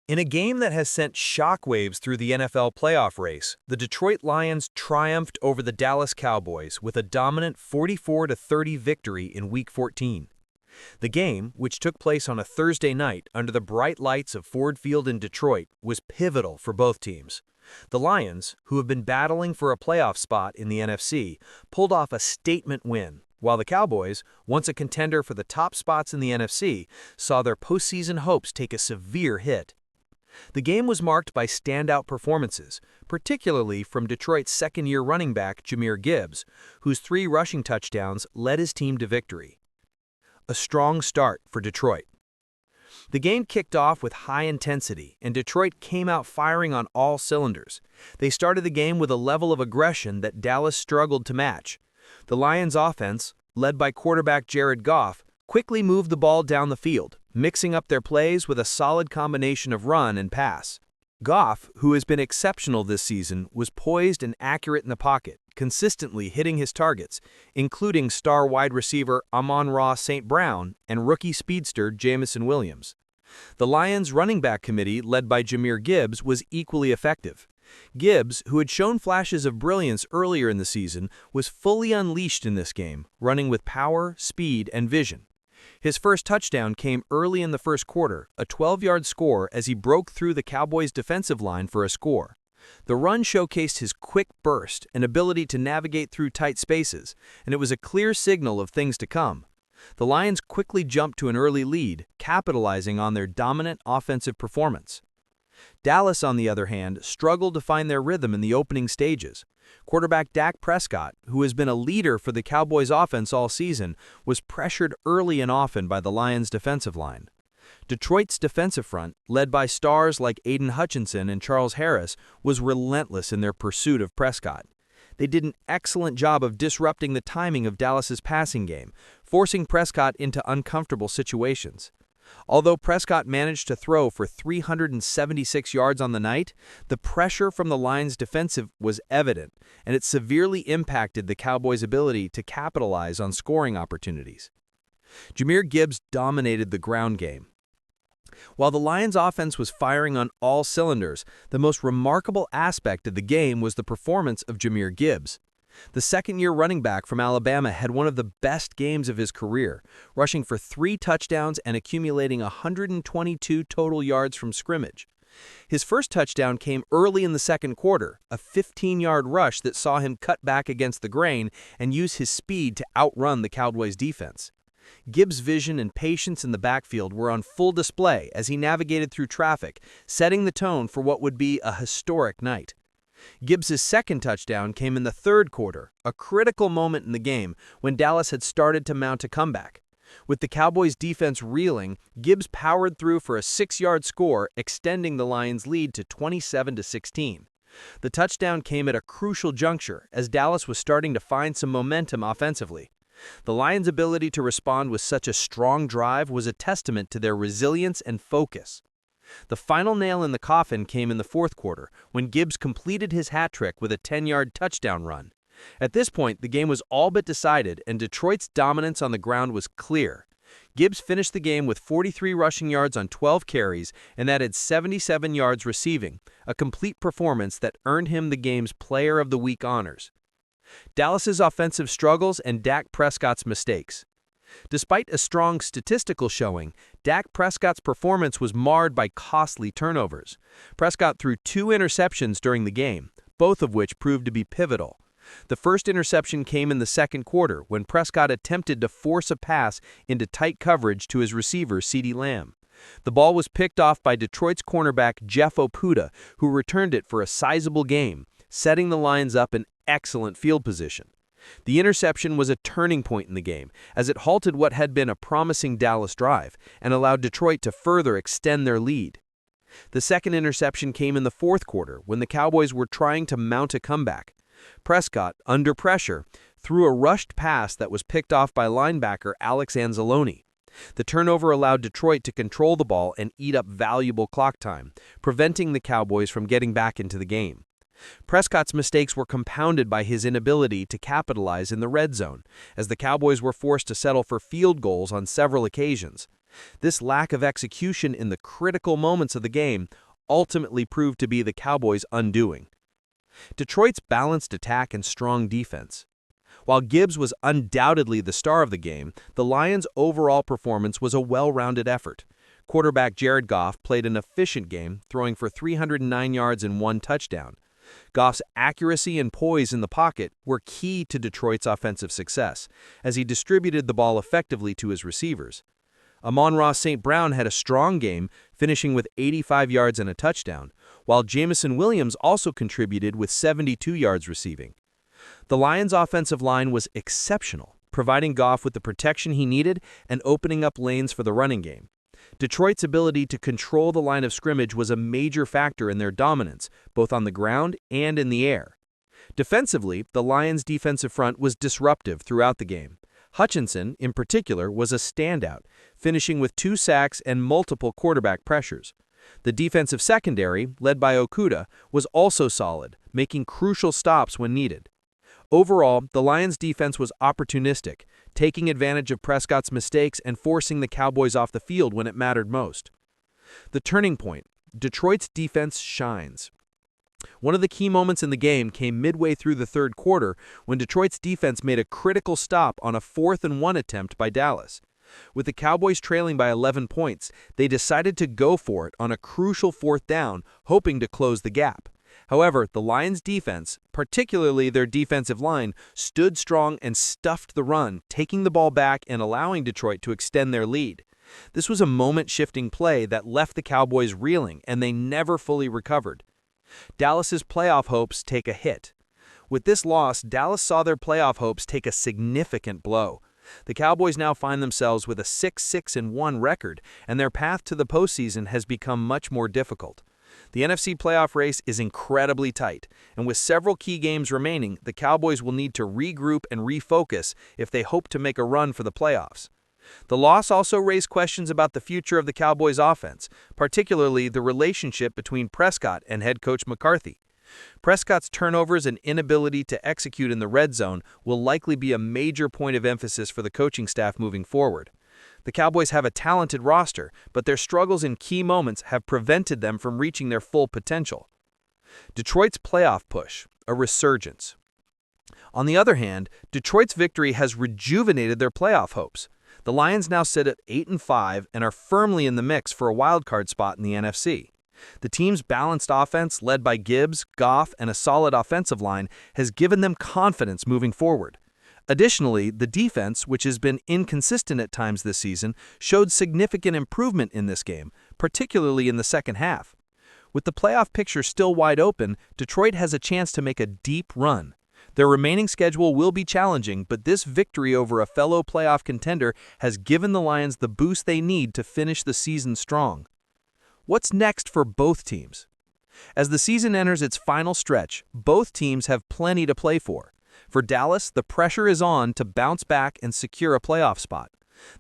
In a game that has sent shockwaves through the NFL playoff race, the Detroit Lions triumphed over the Dallas Cowboys with a dominant 44-30 victory in Week 14. The game, which took place on a Thursday night under the bright lights of Ford Field in Detroit, was pivotal for both teams. The Lions, who have been battling for a playoff spot in the NFC, pulled off a statement win, while the Cowboys, once a contender for the top spots in the NFC, saw their postseason hopes take a severe hit. The game was marked by standout performances, particularly from Detroit's second-year running back Jahmyr Gibbs, whose 3 rushing touchdowns led his team to victory. A strong start for Detroit. The game kicked off with high intensity, and Detroit came out firing on all cylinders. They started the game with a level of aggression that Dallas struggled to match. The Lions' offense, led by quarterback Jared Goff, quickly moved the ball down the field, mixing up their plays with a solid combination of run and pass. Goff, who has been exceptional this season, was poised and accurate in the pocket, consistently hitting his targets, including star wide receiver Amon-Ra St. Brown and rookie speedster Jameson Williams. The Lions' running back committee, led by Jahmyr Gibbs, was equally effective. Gibbs, who had shown flashes of brilliance earlier in the season, was fully unleashed in this game, running with power, speed, and vision. His first touchdown came early in the first quarter, a 12-yard score as he broke through the Cowboys' defensive line for a score. The run showcased his quick burst and ability to navigate through tight spaces, and it was a clear signal of things to come. The Lions quickly jumped to an early lead, capitalizing on their dominant offensive performance. Dallas, on the other hand, struggled to find their rhythm in the opening stages. Quarterback Dak Prescott, who has been a leader for the Cowboys' offense all season, was pressured early and often by the Lions' defensive line. Detroit's defensive front, led by stars like Aiden Hutchinson and Charles Harris, was relentless in their pursuit of Prescott. They did an excellent job of disrupting the timing of Dallas's passing game, forcing Prescott into uncomfortable situations. Although Prescott managed to throw for 376 yards on the night, the pressure from the Lions' defensive was evident, and it severely impacted the Cowboys' ability to capitalize on scoring opportunities. Jahmyr Gibbs dominated the ground game. While the Lions' offense was firing on all cylinders, the most remarkable aspect of the game was the performance of Jahmyr Gibbs. The second-year running back from Alabama had one of the best games of his career, rushing for 3 touchdowns and accumulating 122 total yards from scrimmage. His first touchdown came early in the second quarter, a 15-yard rush that saw him cut back against the grain and use his speed to outrun the Cowboys' defense. Gibbs' vision and patience in the backfield were on full display as he navigated through traffic, setting the tone for what would be a historic night. Gibbs' second touchdown came in the third quarter, a critical moment in the game when Dallas had started to mount a comeback. With the Cowboys' defense reeling, Gibbs powered through for a 6-yard score, extending the Lions' lead to 27-16. The touchdown came at a crucial juncture as Dallas was starting to find some momentum offensively. The Lions' ability to respond with such a strong drive was a testament to their resilience and focus. The final nail in the coffin came in the fourth quarter, when Gibbs completed his hat trick with a 10-yard touchdown run. At this point, the game was all but decided, and Detroit's dominance on the ground was clear. Gibbs finished the game with 43 rushing yards on 12 carries and added 77 yards receiving, a complete performance that earned him the game's Player of the Week honors. Dallas's offensive struggles and Dak Prescott's mistakes. Despite a strong statistical showing, Dak Prescott's performance was marred by costly turnovers. Prescott threw 2 interceptions during the game, both of which proved to be pivotal. The first interception came in the second quarter when Prescott attempted to force a pass into tight coverage to his receiver, CeeDee Lamb. The ball was picked off by Detroit's cornerback Jeff Okudah, who returned it for a sizable gain, setting the Lions up in excellent field position. The interception was a turning point in the game, as it halted what had been a promising Dallas drive and allowed Detroit to further extend their lead. The second interception came in the fourth quarter when the Cowboys were trying to mount a comeback. Prescott, under pressure, threw a rushed pass that was picked off by linebacker Alex Anzalone. The turnover allowed Detroit to control the ball and eat up valuable clock time, preventing the Cowboys from getting back into the game. Prescott's mistakes were compounded by his inability to capitalize in the red zone, as the Cowboys were forced to settle for field goals on several occasions. This lack of execution in the critical moments of the game ultimately proved to be the Cowboys' undoing. Detroit's balanced attack and strong defense. While Gibbs was undoubtedly the star of the game, the Lions' overall performance was a well-rounded effort. Quarterback Jared Goff played an efficient game, throwing for 309 yards and 1 touchdown. Goff's accuracy and poise in the pocket were key to Detroit's offensive success, as he distributed the ball effectively to his receivers. Amon-Ra St. Brown had a strong game, finishing with 85 yards and a touchdown, while Jameson Williams also contributed with 72 yards receiving. The Lions' offensive line was exceptional, providing Goff with the protection he needed and opening up lanes for the running game. Detroit's ability to control the line of scrimmage was a major factor in their dominance, both on the ground and in the air. Defensively, the Lions' defensive front was disruptive throughout the game. Hutchinson, in particular, was a standout, finishing with 2 sacks and multiple quarterback pressures. The defensive secondary, led by Okudah, was also solid, making crucial stops when needed. Overall, the Lions' defense was opportunistic, taking advantage of Prescott's mistakes and forcing the Cowboys off the field when it mattered most. The turning point: Detroit's defense shines. One of the key moments in the game came midway through the third quarter when Detroit's defense made a critical stop on a 4th-and-1 attempt by Dallas. With the Cowboys trailing by 11 points, they decided to go for it on a crucial 4th down, hoping to close the gap. However, the Lions' defense, particularly their defensive line, stood strong and stuffed the run, taking the ball back and allowing Detroit to extend their lead. This was a moment-shifting play that left the Cowboys reeling, and they never fully recovered. Dallas's playoff hopes take a hit. With this loss, Dallas saw their playoff hopes take a significant blow. The Cowboys now find themselves with a 6-6-1 record, and their path to the postseason has become much more difficult. The NFC playoff race is incredibly tight, and with several key games remaining, the Cowboys will need to regroup and refocus if they hope to make a run for the playoffs. The loss also raised questions about the future of the Cowboys' offense, particularly the relationship between Prescott and head coach McCarthy. Prescott's turnovers and inability to execute in the red zone will likely be a major point of emphasis for the coaching staff moving forward. The Cowboys have a talented roster, but their struggles in key moments have prevented them from reaching their full potential. Detroit's playoff push, a resurgence. On the other hand, Detroit's victory has rejuvenated their playoff hopes. The Lions now sit at 8-5 and are firmly in the mix for a wildcard spot in the NFC. The team's balanced offense, led by Gibbs, Goff, and a solid offensive line, has given them confidence moving forward. Additionally, the defense, which has been inconsistent at times this season, showed significant improvement in this game, particularly in the second half. With the playoff picture still wide open, Detroit has a chance to make a deep run. Their remaining schedule will be challenging, but this victory over a fellow playoff contender has given the Lions the boost they need to finish the season strong. What's next for both teams? As the season enters its final stretch, both teams have plenty to play for. For Dallas, the pressure is on to bounce back and secure a playoff spot.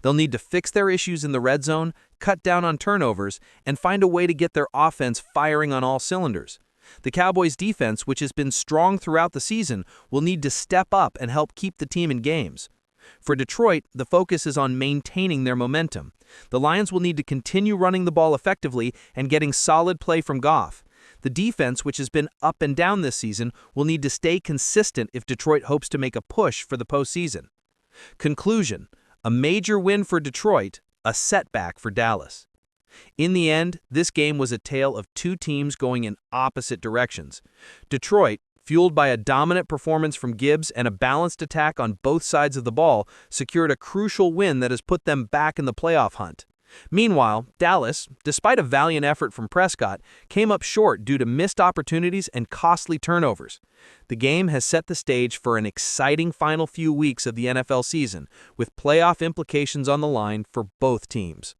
They'll need to fix their issues in the red zone, cut down on turnovers, and find a way to get their offense firing on all cylinders. The Cowboys' defense, which has been strong throughout the season, will need to step up and help keep the team in games. For Detroit, the focus is on maintaining their momentum. The Lions will need to continue running the ball effectively and getting solid play from Goff. The defense, which has been up and down this season, will need to stay consistent if Detroit hopes to make a push for the postseason. Conclusion: a major win for Detroit, a setback for Dallas. In the end, this game was a tale of two teams going in opposite directions. Detroit, fueled by a dominant performance from Gibbs and a balanced attack on both sides of the ball, secured a crucial win that has put them back in the playoff hunt. Meanwhile, Dallas, despite a valiant effort from Prescott, came up short due to missed opportunities and costly turnovers. The game has set the stage for an exciting final few weeks of the NFL season, with playoff implications on the line for both teams.